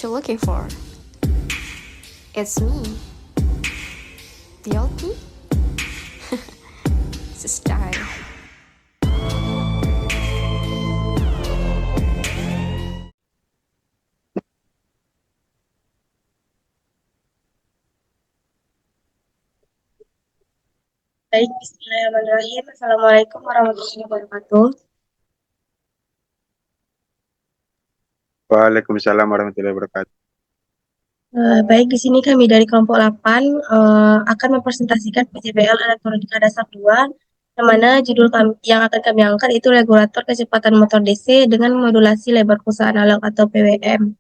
what you're looking for. It's me, the old me. It's a style. Baik, bismillahirrahmanirrahim. Assalamualaikum warahmatullahi wabarakatuh. Waalaikumsalam warahmatullahi wabarakatuh. Baik, di sini kami dari kelompok 8 akan mempresentasikan PJBL Elektronika Dasar 2, yang mana judul yang akan kami angkat itu regulator kecepatan motor DC dengan modulasi lebar pulsa analog atau PWM.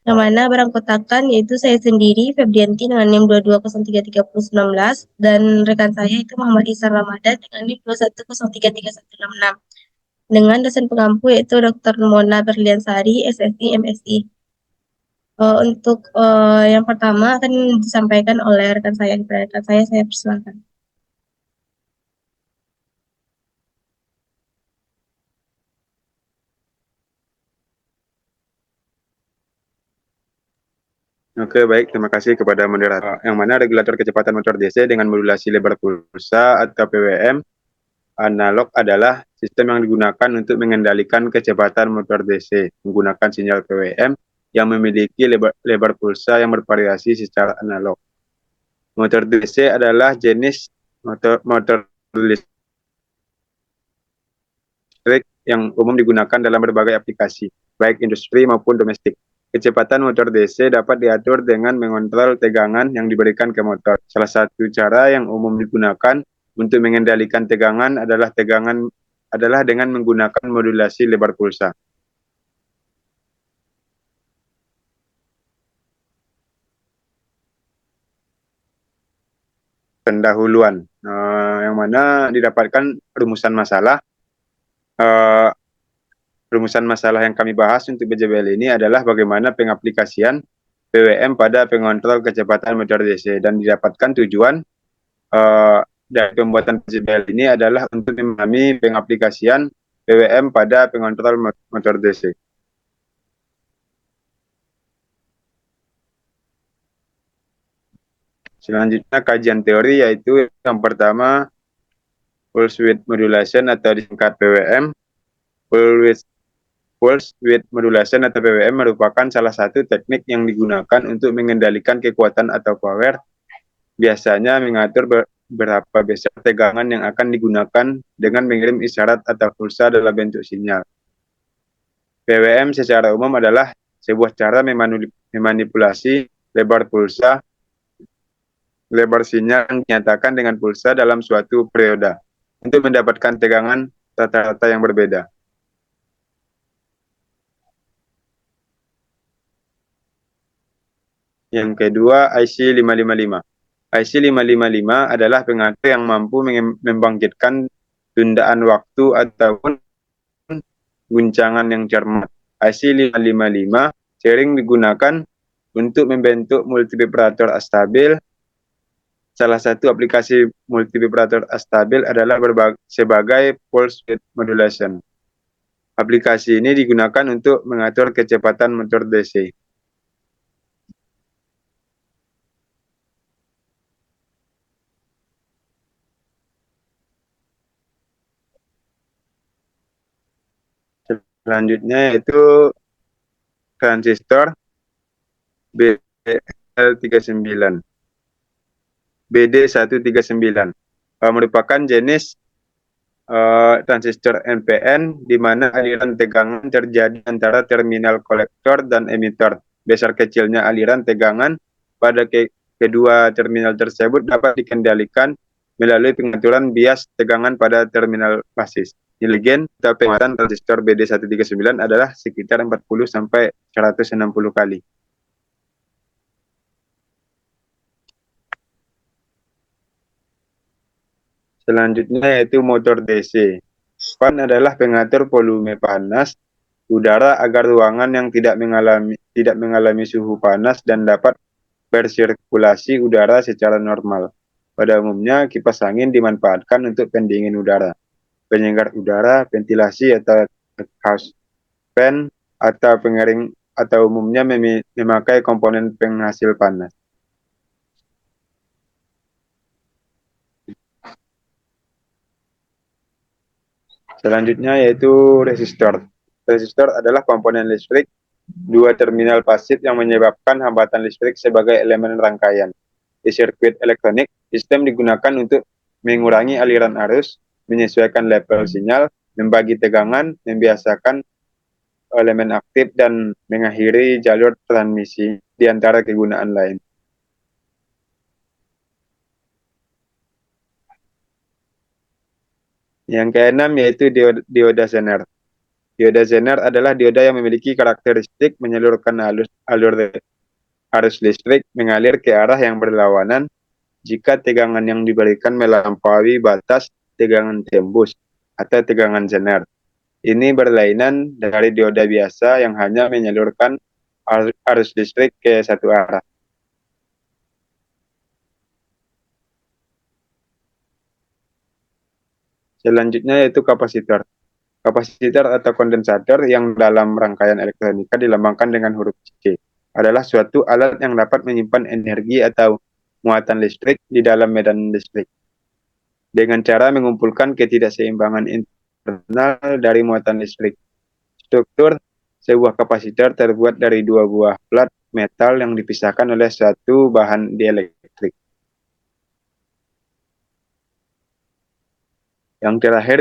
Yang mana beranggotakan yaitu saya sendiri, Febrianti dengan NIM 22033019, dan rekan saya itu Muhammad Ihsan Ramadan dengan NIM 21033166. Dengan dosen pengampu yaitu Dr. Mona Berliansari, SSI, MSI. Untuk yang pertama akan disampaikan oleh rekan saya. Saya persilakan. Oke, baik. Terima kasih kepada moderator. Yang mana regulator kecepatan motor DC dengan modulasi lebar pulsa atau PWM analog adalah sistem yang digunakan untuk mengendalikan kecepatan motor DC menggunakan sinyal PWM yang memiliki lebar pulsa yang bervariasi secara analog. Motor DC adalah jenis motor listrik yang umum digunakan dalam berbagai aplikasi, baik industri maupun domestik. Kecepatan motor DC dapat diatur dengan mengontrol tegangan yang diberikan ke motor. Salah satu cara yang umum digunakan untuk mengendalikan tegangan adalah dengan menggunakan modulasi lebar pulsa. Pendahuluan, yang mana didapatkan rumusan masalah. Rumusan masalah yang kami bahas untuk PJBL ini adalah bagaimana pengaplikasian PWM pada pengontrol kecepatan motor DC, dan didapatkan tujuan dari pembuatan PJBL ini adalah untuk memahami pengaplikasian PWM pada pengontrol motor DC. Selanjutnya kajian teori, yaitu yang pertama pulse width modulation atau disingkat PWM. Pulse width modulation atau PWM merupakan salah satu teknik yang digunakan untuk mengendalikan kekuatan atau power. Biasanya mengatur berapa besar tegangan yang akan digunakan dengan mengirim isyarat atau pulsa dalam bentuk sinyal. PWM secara umum adalah sebuah cara memanipulasi lebar sinyal yang dinyatakan dengan pulsa dalam suatu periode untuk mendapatkan tegangan rata-rata yang berbeda. Yang kedua, IC 555. IC 555 adalah pengatur yang mampu membangkitkan tundaan waktu ataupun guncangan yang cermat. IC 555 sering digunakan untuk membentuk multivibrator astabil. Salah satu aplikasi multivibrator astabil adalah sebagai pulse width modulation. Aplikasi ini digunakan untuk mengatur kecepatan motor DC. Selanjutnya yaitu transistor BD139 merupakan jenis transistor NPN di mana aliran tegangan terjadi antara terminal kolektor dan emitter. Besar kecilnya aliran tegangan pada kedua terminal tersebut dapat dikendalikan melalui pengaturan bias tegangan pada terminal basis. Nilai atau penguatan transistor BD139 adalah sekitar 40 sampai 160 kali. Selanjutnya yaitu motor DC. Fan adalah pengatur volume panas udara agar ruangan yang tidak mengalami suhu panas dan dapat bersirkulasi udara secara normal. Pada umumnya kipas angin dimanfaatkan untuk pendingin udara, penyenggar udara, ventilasi atau exhaust fan, atau pengering atau umumnya memakai komponen penghasil panas. Selanjutnya yaitu resistor. Resistor adalah komponen listrik dua terminal pasif yang menyebabkan hambatan listrik sebagai elemen rangkaian. Di sirkuit elektronik, sistem digunakan untuk mengurangi aliran arus, menyesuaikan level sinyal, membagi tegangan, membiasakan elemen aktif, dan mengakhiri jalur transmisi di antara kegunaan lain. Yang keenam yaitu dioda Zener. Dioda Zener adalah dioda yang memiliki karakteristik menyalurkan arus listrik mengalir ke arah yang berlawanan jika tegangan yang diberikan melampaui batas tegangan tembus atau tegangan Zener. Ini berlainan dari dioda biasa yang hanya menyalurkan arus listrik ke satu arah. Selanjutnya yaitu kapasitor. Kapasitor atau kondensator yang dalam rangkaian elektronika dilambangkan dengan huruf C adalah suatu alat yang dapat menyimpan energi atau muatan listrik di dalam medan listrik dengan cara mengumpulkan ketidakseimbangan internal dari muatan listrik. Struktur sebuah kapasitor terbuat dari dua buah plat metal yang dipisahkan oleh satu bahan dieelektrik. Yang terakhir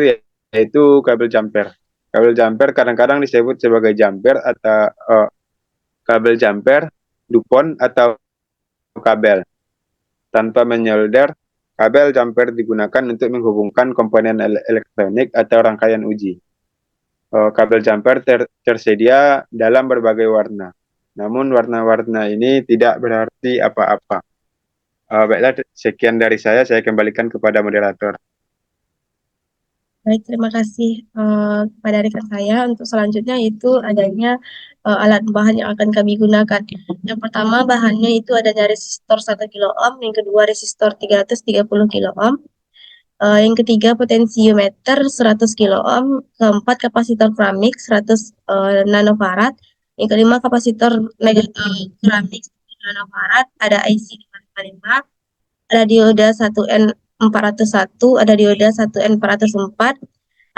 yaitu kabel jumper. Kabel jumper kadang-kadang disebut sebagai jumper atau kabel jumper, dupon, atau kabel. Tanpa menyolder, kabel jumper digunakan untuk menghubungkan komponen elektronik atau rangkaian uji. Kabel jumper tersedia dalam berbagai warna. Namun warna-warna ini tidak berarti apa-apa. Baiklah, sekian dari saya kembalikan kepada moderator. Baik, terima kasih kepada rekan saya. Untuk selanjutnya itu adanya alat bahan yang akan kami gunakan. Yang pertama bahannya itu adanya resistor 1 kilo ohm, yang kedua resistor 330 kilo ohm, yang ketiga potentiometer 100 kilo ohm, keempat kapasitor keramik 100 nanofarad, yang kelima kapasitor keramik 1 nanofarad, ada IC 555, ada dioda 1N401, ada dioda 1N404,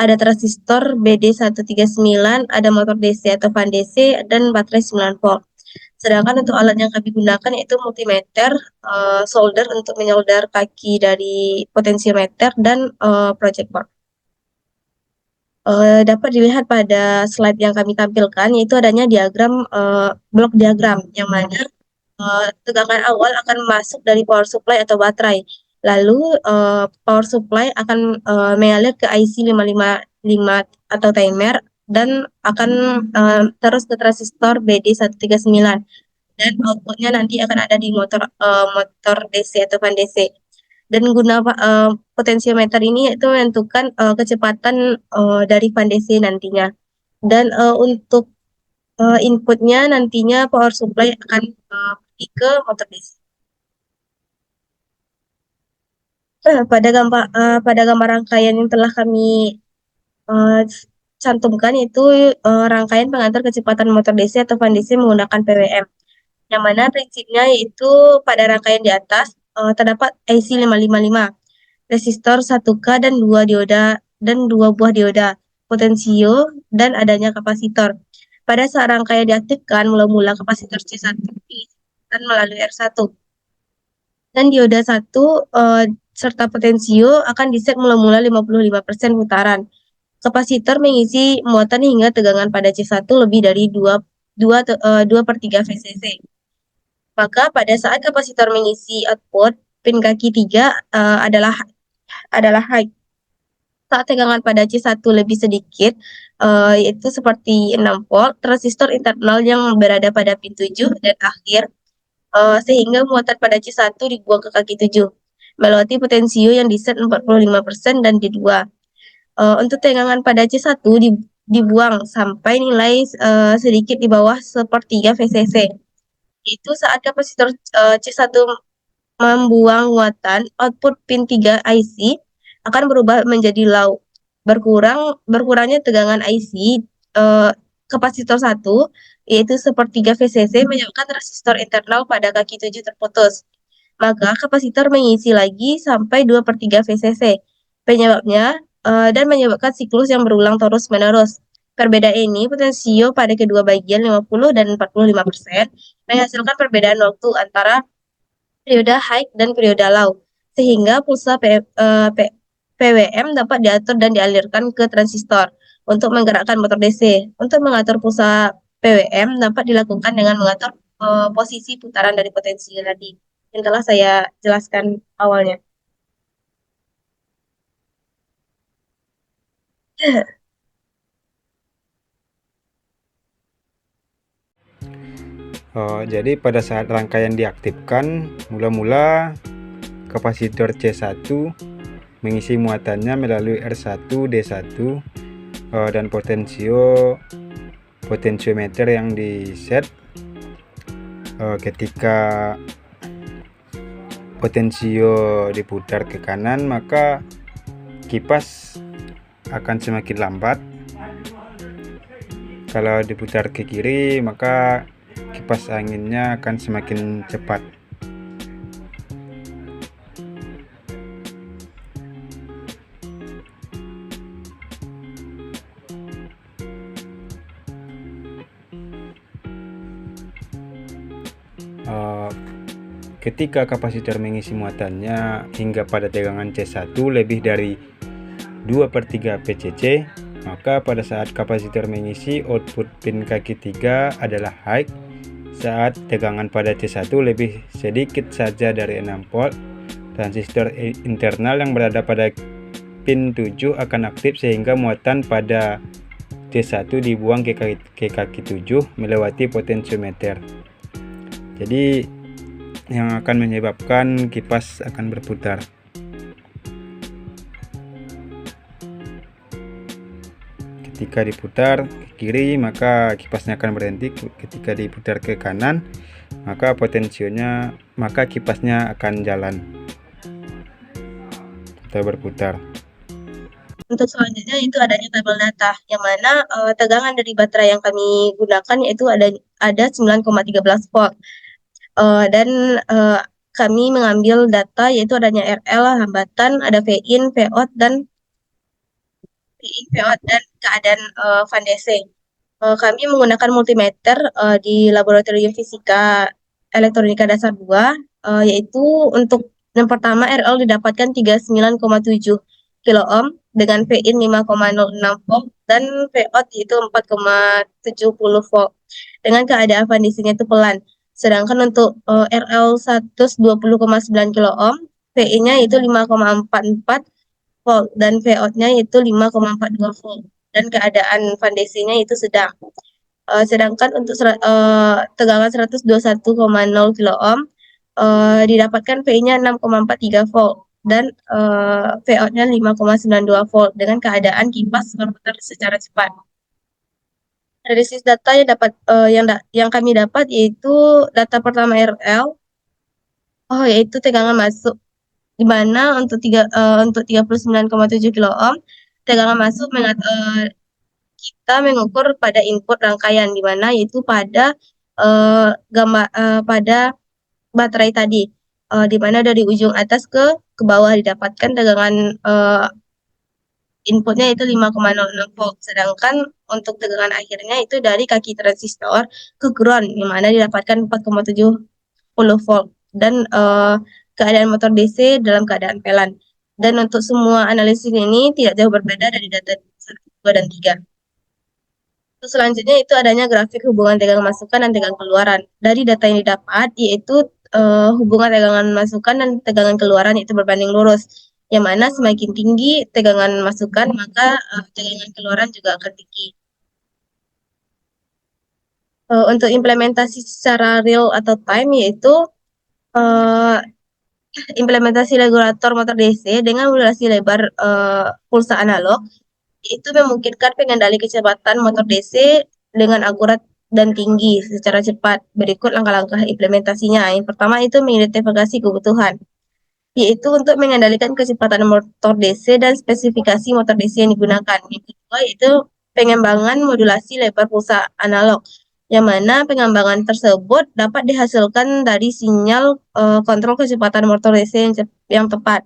ada transistor BD139, ada motor DC atau fan DC, dan baterai 9 volt. Sedangkan untuk alat yang kami gunakan yaitu multimeter, solder untuk menyolder kaki dari potensiometer, dan projector. Dapat dilihat pada slide yang kami tampilkan, yaitu adanya diagram blok diagram, yang mana tegangan awal akan masuk dari power supply atau baterai. Lalu power supply akan mengalir ke IC 555 atau timer dan akan terus ke transistor BD139, dan outputnya nanti akan ada di motor DC atau fan DC. Dan guna potensiometer ini itu menentukan kecepatan dari fan DC nantinya. Dan untuk inputnya nantinya power supply akan pergi ke motor DC. Pada gambar rangkaian yang telah kami cantumkan itu rangkaian pengantar kecepatan motor DC atau fan DC menggunakan PWM. Yang mana prinsipnya yaitu pada rangkaian di atas terdapat IC 555, resistor 1K dan 2 dioda dan 2 buah dioda, potensio, dan adanya kapasitor. Pada saat rangkaian diaktifkan, mula-mula kapasitor C1 dan melalui R1. Dan dioda 1 serta potensio akan diset mula-mula 55% putaran. Kapasitor mengisi muatan hingga tegangan pada C1 lebih dari 2/3 VCC. Maka pada saat kapasitor mengisi output, pin kaki 3 adalah high. Saat tegangan pada C1 lebih sedikit, yaitu seperti 6 volt, transistor internal yang berada pada pin 7 dan akhir, sehingga muatan pada C1 dibuang ke kaki 7, melewati potensio yang diset 45% dan D2. Untuk tegangan pada C1 dibuang sampai nilai sedikit di bawah 1/3 VCC. Itu saat kapasitor C1 membuang muatan, output pin 3 IC akan berubah menjadi low. Berkurangnya tegangan IC kapasitor 1, yaitu sepertiga VCC menyebabkan resistor internal pada kaki 7 terputus. Maka kapasitor mengisi lagi sampai 2/3 VCC. Penyebabnya dan menyebabkan siklus yang berulang terus-menerus. Perbedaan ini potensio pada kedua bagian 50 dan 45% menghasilkan perbedaan waktu antara periode high dan periode low, sehingga pulsa PWM dapat diatur dan dialirkan ke transistor untuk menggerakkan motor DC. Untuk mengatur pulsa PWM dapat dilakukan dengan mengatur posisi putaran dari potensi tadi yang telah saya jelaskan awalnya. Jadi pada saat rangkaian diaktifkan, mula-mula kapasitor C1 mengisi muatannya melalui R1, D1, dan potentiometer yang di set. Ketika potensio diputar ke kanan, maka kipas akan semakin lambat. Kalau diputar ke kiri, maka kipas anginnya akan semakin cepat. Ketika kapasitor mengisi muatannya hingga pada tegangan C1 lebih dari 2/3 PCC, maka pada saat kapasitor mengisi, output pin kaki 3 adalah high. Saat tegangan pada C1 lebih sedikit saja dari 6 volt, transistor internal yang berada pada pin 7 akan aktif sehingga muatan pada C1 dibuang ke kaki 7 melewati potentiometer. Jadi yang akan menyebabkan kipas akan berputar. Ketika diputar ke kiri, maka kipasnya akan berhenti. Ketika diputar ke kanan, maka kipasnya akan jalan atau berputar. Untuk selanjutnya itu adanya tabel data, yang mana tegangan dari baterai yang kami gunakan yaitu ada 9,13 volt. Dan kami mengambil data yaitu adanya RL, hambatan, ada V-in, V-out, dan keadaan Van Dessé. Kami menggunakan multimeter di laboratorium fisika elektronika dasar 2, yaitu untuk yang pertama RL didapatkan 39,7 kilo ohm dengan V-in 5,06 volt dan V-out yaitu 4,70 volt dengan keadaan Van Dessé-nya itu pelan. Sedangkan untuk RL 120,9 kilo ohm, V-in-nya itu 5,44 volt dan V-out-nya itu 5,42 volt dan keadaan Van Dessé-nya itu sedang. Sedangkan untuk tegangan 121,0 kilo ohm didapatkan V-nya 6,43 volt dan V-out-nya 5,92 volt dengan keadaan kipas berputar secara cepat. Dari sisi data yang kami dapat yaitu data pertama RL, yaitu tegangan masuk, di mana untuk 39,7 kilo ohm tegangan masuk kita mengukur pada input rangkaian, di mana yaitu pada pada baterai tadi, di mana dari ujung atas ke bawah didapatkan tegangan inputnya itu 5,06 volt, sedangkan untuk tegangan akhirnya itu dari kaki transistor ke ground, di mana didapatkan 4,70 volt dan keadaan motor DC dalam keadaan pelan. Dan untuk semua analisis ini tidak jauh berbeda dari data 1, 2, dan 3. Terus selanjutnya itu adanya grafik hubungan tegangan masukan dan tegangan keluaran. Dari data yang didapat yaitu hubungan tegangan masukan dan tegangan keluaran itu berbanding lurus, yang mana semakin tinggi tegangan masukan maka tegangan keluaran juga akan tinggi. Untuk implementasi secara real atau time yaitu implementasi regulator motor DC dengan modulasi lebar pulsa analog itu memungkinkan pengendali kecepatan motor DC dengan akurat dan tinggi secara cepat. Berikut langkah-langkah implementasinya. Yang pertama itu mengidentifikasi kebutuhan, yaitu untuk mengendalikan kecepatan motor DC dan spesifikasi motor DC yang digunakan. Yang kedua yaitu pengembangan modulasi lebar pulsa analog, yang mana pengembangan tersebut dapat dihasilkan dari sinyal kontrol kecepatan motor DC yang tepat.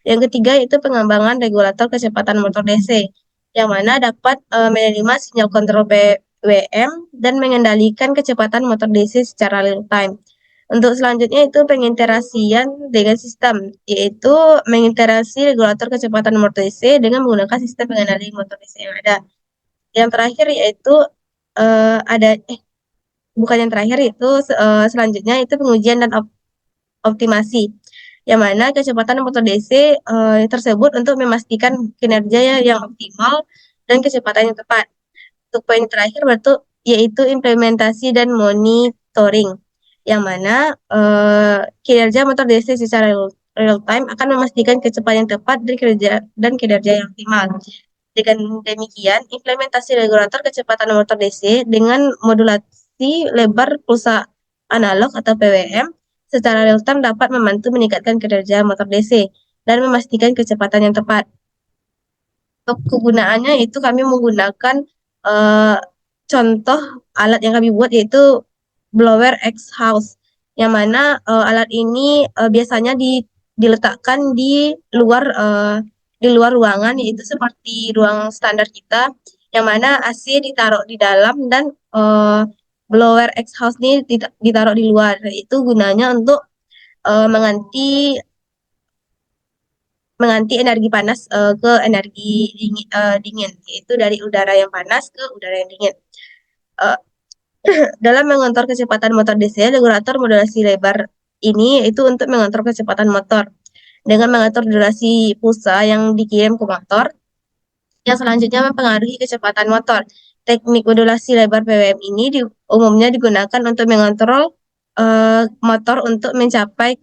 Yang ketiga itu pengembangan regulator kecepatan motor DC, yang mana dapat menerima sinyal kontrol PWM dan mengendalikan kecepatan motor DC secara real time. Untuk selanjutnya itu penginterasian dengan sistem, yaitu menginterasi regulator kecepatan motor DC dengan menggunakan sistem pengendali motor DC yang ada. Yang terakhir yaitu bukan yang terakhir itu selanjutnya itu pengujian dan optimasi, yang mana kecepatan motor DC tersebut untuk memastikan kinerja yang optimal dan kecepatan yang tepat. Untuk poin terakhir yaitu implementasi dan monitoring, yang mana kinerja motor DC secara real time akan memastikan kecepatan yang tepat dan kinerja yang optimal. Dengan demikian, implementasi regulator kecepatan motor DC dengan modulasi lebar pulsa analog atau PWM secara real time dapat membantu meningkatkan kinerja motor DC dan memastikan kecepatan yang tepat. Untuk kegunaannya itu kami menggunakan contoh alat yang kami buat yaitu blower X house, yang mana alat ini biasanya diletakkan di luar ruangan, yaitu seperti ruang standar kita, yang mana AC ditaruh di dalam dan blower X house ini ditaruh di luar. Itu gunanya untuk mengganti energi panas ke energi dingin, yaitu dari udara yang panas ke udara yang dingin. Dalam mengontrol kecepatan motor DC, regulator modulasi lebar ini itu untuk mengontrol kecepatan motor dengan mengatur durasi pulsa yang dikirim ke motor, yang selanjutnya mempengaruhi kecepatan motor. Teknik modulasi lebar PWM ini umumnya digunakan untuk mengontrol motor untuk mencapai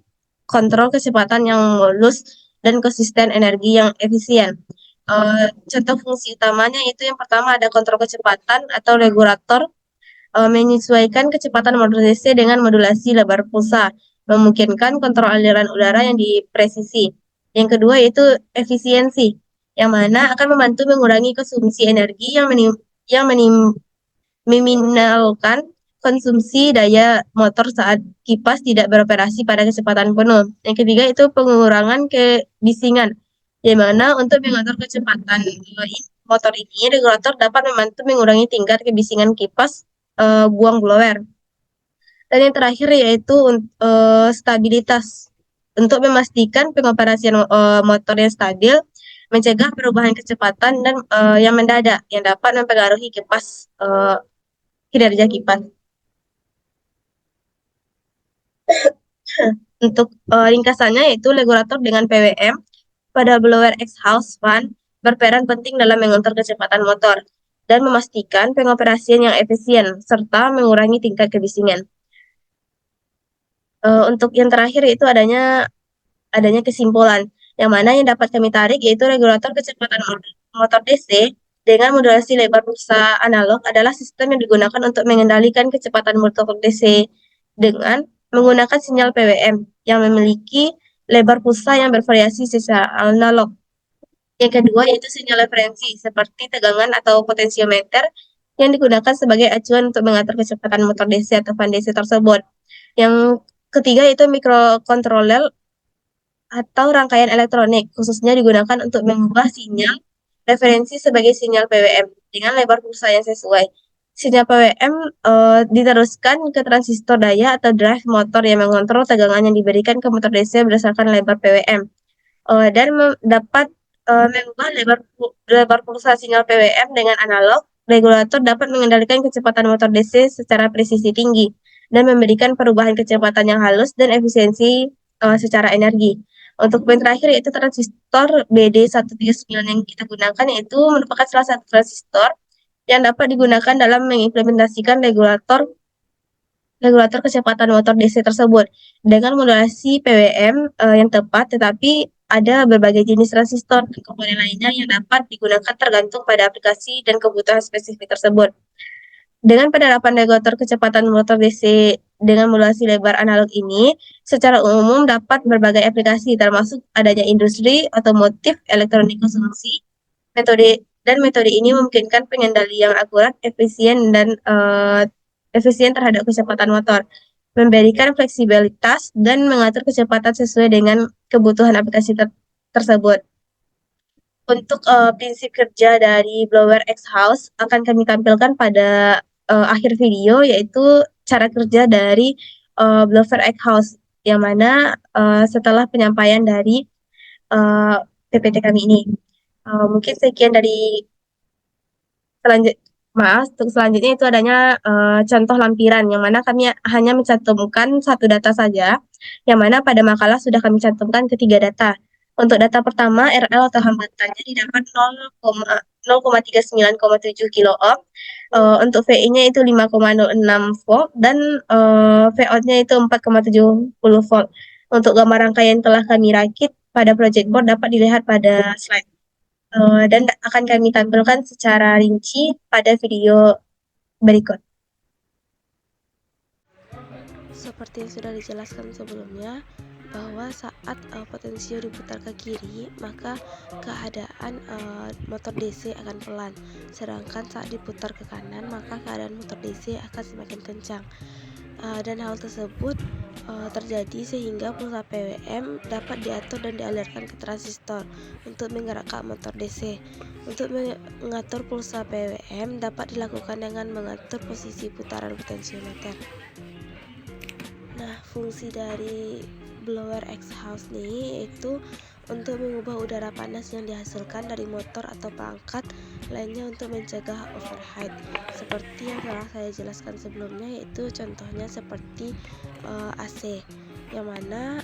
kontrol kecepatan yang mulus dan konsisten energi yang efisien. Contoh fungsi utamanya itu yang pertama ada kontrol kecepatan atau regulator menyesuaikan kecepatan motor DC dengan modulasi lebar pulsa, memungkinkan kontrol aliran udara yang dipresisi. Yang kedua yaitu efisiensi, yang mana akan membantu mengurangi konsumsi energi yang meminimalkan konsumsi daya motor saat kipas tidak beroperasi pada kecepatan penuh. Yang ketiga itu pengurangan kebisingan, yang mana untuk mengatur kecepatan motor ini, regulator dapat membantu mengurangi tingkat kebisingan kipas buang blower. Dan yang terakhir yaitu stabilitas, untuk memastikan pengoperasian motor yang stabil, mencegah perubahan kecepatan dan yang mendadak yang dapat mempengaruhi kinerja kipas. Untuk ringkasannya yaitu regulator dengan PWM pada blower X house fan berperan penting dalam mengontrol kecepatan motor dan memastikan pengoperasian yang efisien serta mengurangi tingkat kebisingan. Untuk yang terakhir yaitu adanya kesimpulan, yang mana yang dapat kami tarik yaitu regulator kecepatan motor DC dengan modulasi lebar pulsa analog adalah sistem yang digunakan untuk mengendalikan kecepatan motor DC dengan menggunakan sinyal PWM yang memiliki lebar pulsa yang bervariasi secara analog. Yang kedua yaitu sinyal referensi seperti tegangan atau potensiometer yang digunakan sebagai acuan untuk mengatur kecepatan motor DC atau fan DC tersebut. Yang ketiga yaitu microcontroller atau rangkaian elektronik, khususnya digunakan untuk mengubah sinyal referensi sebagai sinyal PWM dengan lebar pulsa yang sesuai. Sinyal PWM diteruskan ke transistor daya atau drive motor yang mengontrol tegangan yang diberikan ke motor DC berdasarkan lebar PWM. Dan dapat mengubah lebar pulsa sinyal PWM dengan analog. Regulator dapat mengendalikan kecepatan motor DC secara presisi tinggi dan memberikan perubahan kecepatan yang halus dan efisiensi secara energi. Untuk poin terakhir yaitu transistor BD139 yang kita gunakan, yaitu merupakan salah satu transistor yang dapat digunakan dalam mengimplementasikan regulator kecepatan motor DC tersebut dengan modulasi PWM yang tepat, tetapi ada berbagai jenis transistor dan komponen lainnya yang dapat digunakan tergantung pada aplikasi dan kebutuhan spesifik tersebut. Dengan penerapan regulator kecepatan motor DC dengan modulasi lebar analog ini, secara umum dapat berbagai aplikasi termasuk adanya industri, otomotif, elektronik konsumsi, metode Dan metode ini memungkinkan pengendalian yang akurat, efisien, dan efisien terhadap kecepatan motor, memberikan fleksibilitas dan mengatur kecepatan sesuai dengan kebutuhan aplikasi tersebut. Untuk prinsip kerja dari blower exhaust akan kami tampilkan pada akhir video, yaitu cara kerja dari blower exhaust, yang mana setelah penyampaian dari PPT kami ini. Mungkin sekian dari untuk selanjutnya itu adanya contoh lampiran, yang mana kami hanya mencantumkan satu data saja, yang mana pada makalah sudah kami cantumkan ketiga data. Untuk data pertama, RL atau hambatannya didapat 0,39,7 kilo ohm, untuk VI-nya itu 5,06 volt, dan VOUT-nya itu 4,70 volt. Untuk gambar rangkaian telah kami rakit pada project board dapat dilihat pada slide. Dan akan kami tampilkan secara rinci pada video berikut. Seperti yang sudah dijelaskan sebelumnya, bahwa saat potensio diputar ke kiri, maka keadaan motor DC akan pelan, sedangkan saat diputar ke kanan, maka keadaan motor DC akan semakin kencang. Dan hal tersebut terjadi sehingga pulsa PWM dapat diatur dan dialirkan ke transistor untuk menggerakkan motor DC. Untuk mengatur pulsa PWM dapat dilakukan dengan mengatur posisi putaran potensiometer. Nah, fungsi dari blower exhaust nih yaitu untuk mengubah udara panas yang dihasilkan dari motor atau perangkat lainnya untuk mencegah overheat. Seperti yang telah saya jelaskan sebelumnya, yaitu contohnya seperti AC, yang mana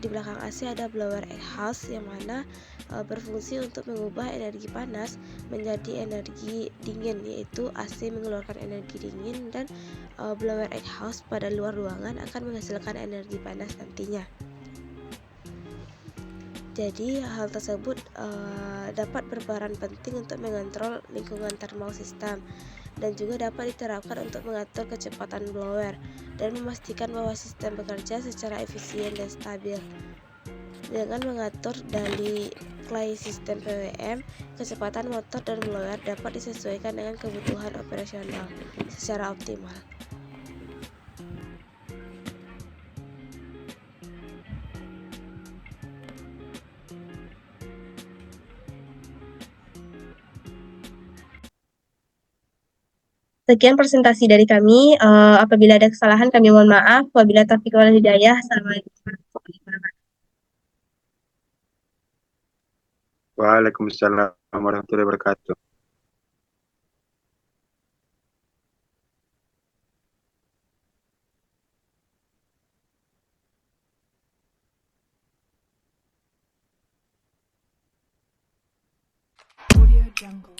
di belakang AC ada blower exhaust, yang mana berfungsi untuk mengubah energi panas menjadi energi dingin, yaitu AC mengeluarkan energi dingin dan blower exhaust pada luar ruangan akan menghasilkan energi panas nantinya. Jadi hal tersebut dapat berperan penting untuk mengontrol lingkungan thermal system, dan juga dapat diterapkan untuk mengatur kecepatan blower dan memastikan bahwa sistem bekerja secara efisien dan stabil. Dengan mengatur dari klay sistem PWM, kecepatan motor dan blower dapat disesuaikan dengan kebutuhan operasional secara optimal. Sekian presentasi dari kami. Apabila ada kesalahan, kami mohon maaf. Wabillahi taufiq wal hidayah. Assalamualaikum warahmatullahi wabarakatuh. Waalaikumsalam warahmatullahi wabarakatuh. Audio Jungle.